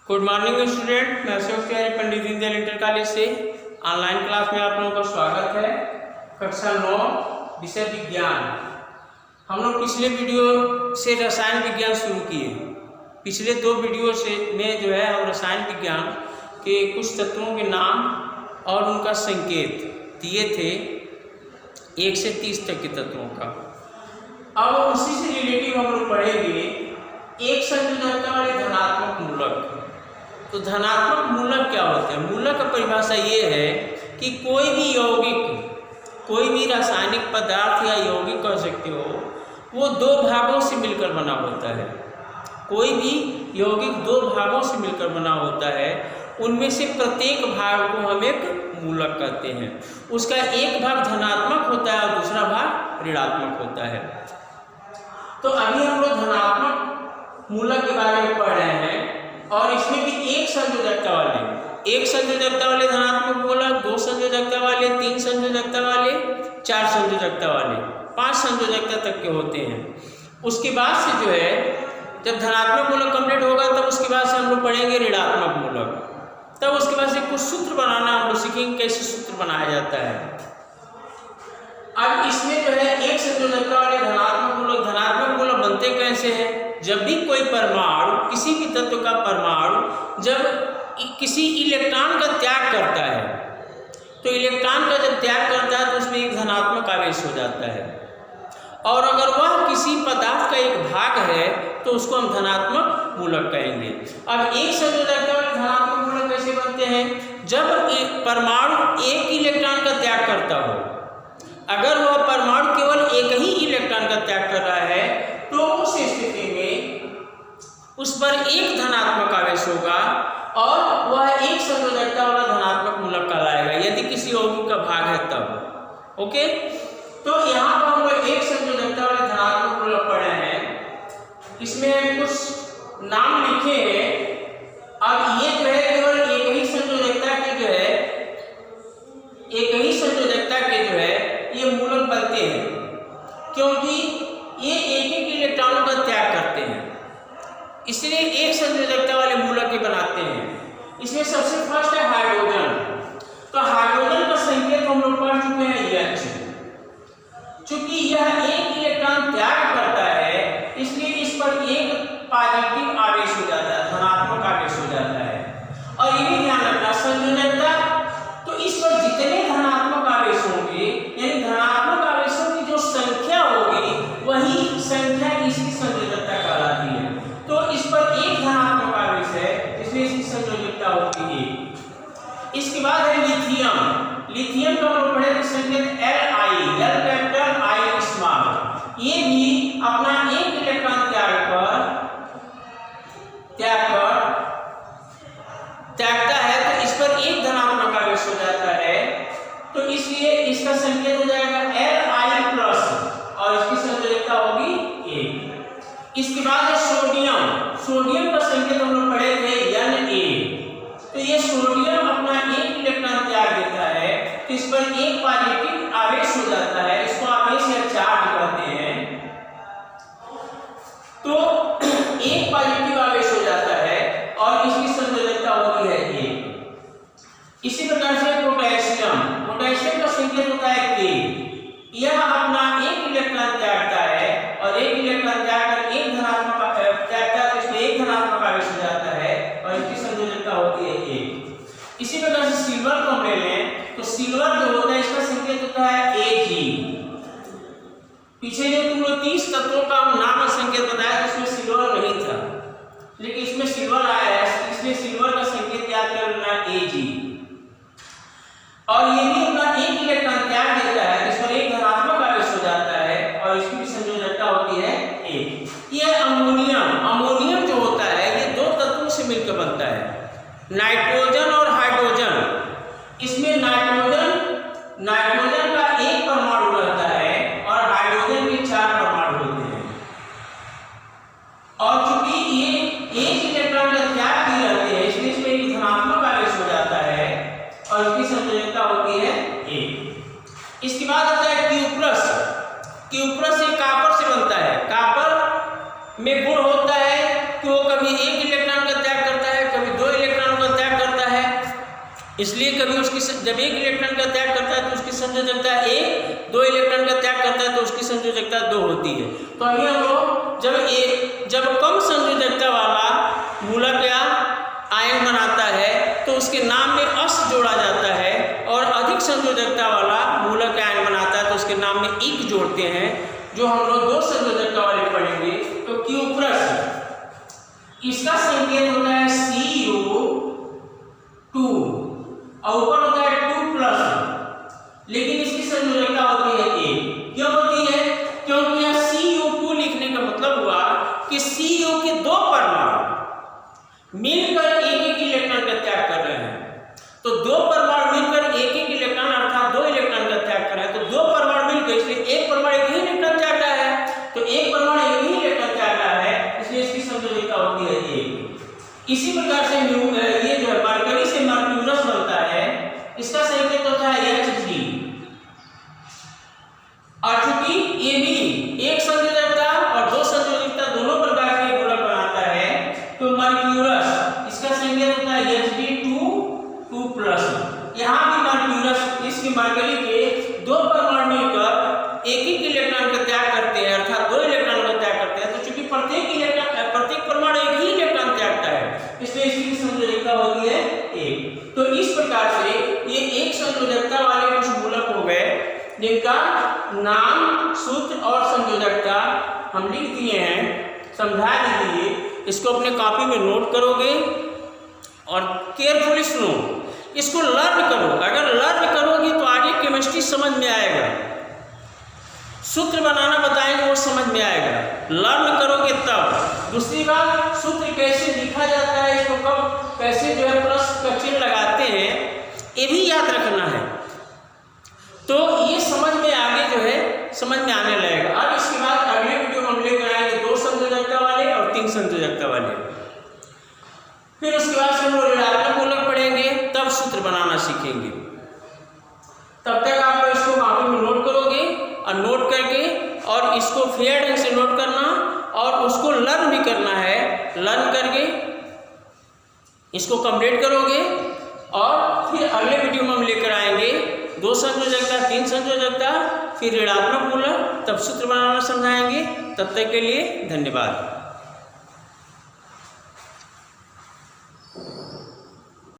Good morning student, मैं Ashok Tiwari Pandit Deendayal inter college से online class में आप लोगों का स्वागत है। कक्षा 9 विषय विज्ञान। हम लोग पिछले वीडियो से रसायन विज्ञान शुरू किए। पिछले 2 वीडियो से में जो है हम रसायन विज्ञान के कुछ तत्वों के नाम और उनका संकेत दिए थे 1 से 30 तक के तत्वों का। अब उसी से रिलेटिव हम लोग पढ़ेंगे एक संयोजकता वाले धनात्मक मूलक। तो धनात्मक मूलक क्या होते हैं? मूलक का परिभाषा ये है कि कोई भी यौगिक, कोई भी रासायनिक पदार्थ या यौगिक कह सकते हो, वो 2 भागों से मिलकर बना होता है। कोई भी यौगिक 2 भागों से मिलकर बना होता है। उनमें से प्रत्येक भाग को हम एक मूलक कहते हैं। उसका एक भाग धनात्मक होता है और दूसरा भाग ऋणात्मक होता है। तो अभी हम लोग धनात्मक मूलक के बारे में पढ़ रहे हैं और इसमें भी एक संयोजकता वाले धनात्मक मूलक, 2 संयोजकता वाले, 3 संयोजकता वाले, 4 संयोजकता वाले, 5 संयोजकता तक के होते हैं। उसके बाद से जो है जब धनात्मक मूलक कंप्लीट होगा तब उसके बाद से हम लोग पढ़ेंगे ऋणात्मक मूलक। तब उसके बाद से कुछ सूत्र बनाना हम लोग सीखेंगे, कैसे सूत्र बनाया जाता है। अब इसमें जो है एक संयोजकता वाले धनात्मक मूलक बनते कैसे हैं? जब भी कोई परमाणु, किसी भी तत्व का परमाणु जब किसी इलेक्ट्रॉन का त्याग करता है, तो इलेक्ट्रॉन का जब त्याग करता है तो उसमें एक धनात्मक आवेश हो जाता है। और अगर वह किसी पदार्थ का एक भाग है तो उसको हम धनात्मक मूलक कहेंगे। अब एक संयोजकता वाले धनात्मक मूलक कैसे बनते हैं? जब एक परमाणु एक इलेक्ट्रॉन का त्याग करता हो। अगर वह परमाणु केवल एक ही इलेक्ट्रॉन का त्याग कर रहा है तो उस स्थिति में उस पर एक धनात्मक आवेश होगा और वह एक संयोजकता वाला धनात्मक मूलक कहलाएगा, यदि किसी यौगिक का भाग है तब। ओके, तो यहाँ पर हम लोग एक संयोजकता वाले धनात्मक मूलक पढ़े हैं। इसमें कुछ नाम लिखे हैं। अब ये जो है केवल एक ही संयोजकता के जो है ये मूलक बनते हैं, क्योंकि ये एक इलेक्ट्रॉनों का त्याग करते हैं, इसलिए एक संयोजकता वाले मूलक के बनाते हैं। इसमें सबसे फर्स्ट है हाइड्रोजन। तो हाइड्रोजन का संकेत हम लोग पढ़ चुके हैं H। चूंकि यह एक इलेक्ट्रॉन त्याग करता है इसलिए इस पर एक पॉजिटिव आवेश हो जाता है, धनात्मक आवेश हो जाता है। और ये भी ध्यान रखना, संयोजकता तो इस पर जितने धनात्मक आवेश होंगे, यानी धनात्मक आवेशों की जो संख्या होगी वही संख्या इसकी संयोजकता कहलाती है। तो इस पर एक धनात्मक आवेश है इसलिए इसकी संयोजकता होती है। इसके बाद है लिथियम। लिथियम का हम लोग पढ़े संकेत Li, L capital I small. ये भी अपना एक इलेक्ट्रॉन त्यागता है तो इस पर एक धनात्मक आवेश हो जाता है, तो इसलिए इसका संकेत हो जाएगा Li प्लस और इसकी संयोजकता होगी 1। इसके बाद है सोडियम। सोडियम का संकेत हम लोग पढ़े थे Na। तो ये सोडियम अपना एक इलेक्ट्रॉन त्याग देता है तो इस पर एक पॉजिटिव आवेश हो जाता है, इसको आवेश या चार्ज कहते हैं। तो एक पॉजिटिव आवेश हो जाता है और इसकी संयोजकता होती है 1। इसी प्रकार से पोटेशियम का संकेत होता है K। यह अपना एक इलेक्ट्रॉन त्यागता है और एक इलेक्ट्रॉन त्यागकर एक धनात्मक त्यागता है तो इसमें एक धनात्मक आवेश हो जाता है और इसकी संयोजकता होती है 1। इसी प्रकार से सिल्वर को हम ले लें तो सिल्वर जो होता है इसका संकेत होता है Ag। पीछे जो तुम लोग 30 तत्वों का नाम और संकेत बताया तो उसमें सिल्वर नहीं था, लेकिन इसमें सिल्वर आया है इसलिए सिल्वर का संकेत याद कर लेना Ag। और ये भी अपना एक इलेक्ट्रॉन त्याग देता है, इस पर एक धनात्मक आवेश हो जाता है और इसकी भी संयोजकता होती है 1। ये अमोनियम जो होता है ये 2 तत्वों से मिलकर बनता है, नाइट्रोजन और हाइड्रोजन। इसमें नाइट्रोजन का एक परमाणु रहता है और हाइड्रोजन के 4 परमाणु होते हैं। और चूंकि ये एक इलेक्ट्रॉन का त्याग भी रहते हैं इसलिए इसमें एक धनात्मक आवेश हो जाता है और इसकी संयोजकता होती है 1। इसके बाद आता है क्यूप्रस एक कॉपर से बनता है। कॉपर में गुण होता है कि वो कभी एक इलेक्ट्रॉन का त्याग करता है, कभी 2 इसलिए कभी उसकी जब एक इलेक्ट्रॉन का त्याग करता है तो उसकी संयोजकता 1, 2 इलेक्ट्रॉन का त्याग करता है तो उसकी संयोजकता 2 होती है। तो अभी हम लोग जब कम संयोजकता वाला मूलक या आयन बनाता है तो उसके नाम में अस जोड़ा जाता है, और अधिक संयोजकता वाला मूलक या आयन बनाता है तो उसके नाम में इक जोड़ते हैं, जो हम लोग 2 संयोजकता वाले पढ़ेंगे। तो क्यूप्रस, इसका संकेत होता है Cu2 और ऊपर होता है 2+, लेकिन इसकी संयोजकता होती है 1। क्यों होती है? क्योंकि यह Cu2 लिखने का मतलब हुआ कि Cu के 2 परमाणु मिलकर एक इलेक्ट्रॉन का त्याग कर रहे हैं। तो 2 परमाणु मिलकर एक इलेक्ट्रॉन अर्थात 2 इलेक्ट्रॉन का त्याग कर रहे हैं। तो 2 परमाणु मिलकर, इसलिए एक परमाणु एक ही इलेक्ट्रॉन त्याग रहा है, तो एक परमाणु एक ही इलेक्ट्रॉन त्याग रहा है, इसलिए इसकी संयोजकता होती है 1। इसी प्रकार से ये जो है मरकरी से मर्क्यूरस बनता है, इसका संकेत होता है Hg। और चूंकि ये भी एक संयोजकता और 2 संयोजकता दोनों प्रकार के मूलक बनाता है, तो मर्क्यूरस, इसका संकेत होता है Hg2+। यहाँ भी मर्क्यूरस, इसकी मरकरी के 2 परमाणु मिलकर एक इलेक्ट्रॉन का त्याग करते हैं, अर्थात 2 इलेक्ट्रॉन का त्याग करते हैं। तो चूंकि प्रत्येक परमाणु एक ही इलेक्ट्रॉन त्यागता है, इसलिए इसकी संयोजकता होती है 1। तो इस प्रकार से ये एक संयोजकता वाले कुछ मूलक हो गए, जिनका नाम, सूत्र और संयोजकता हम लिख दिए हैं, समझा दीजिए। इसको अपने कॉपी में नोट करोगे और केयरफुली सुनो, इसको लर्न करो। अगर लर्न करोगे तो आगे केमिस्ट्री समझ में आएगा, सूत्र बनाना बताएंगे वो समझ में आएगा, लर्न करोगे तब। दूसरी बात, सूत्र कैसे लिखा जाता है, इसको कब कैसे जो है प्लस का चिन्ह लगाते हैं, ये भी याद रखना है। तो ये समझ में आगे जो है समझ में आने लगेगा। अब इसके बाद अगले वीडियो में हम लेकर आएंगे 2 संयोजकता वाले और 3 संयोजकता वाले। फिर उसके बाद से हम लोग ऋणात्मक मूलक पढ़ेंगे, तब सूत्र बनाना सीखेंगे। तब तक आप इसको कॉपी में नोट करोगे और नोट करके, और इसको फेयर ढंग से नोट करना और उसको लर्न भी करना है। लर्न करके इसको कंप्लीट करोगे और फिर अगले वीडियो में हम लेकर आएंगे 2 संयोजकता, 3 संयोजकता, फिर ऋणात्मक मूलक, तब सूत्र बनाना समझाएंगे। तब तक के लिए धन्यवाद।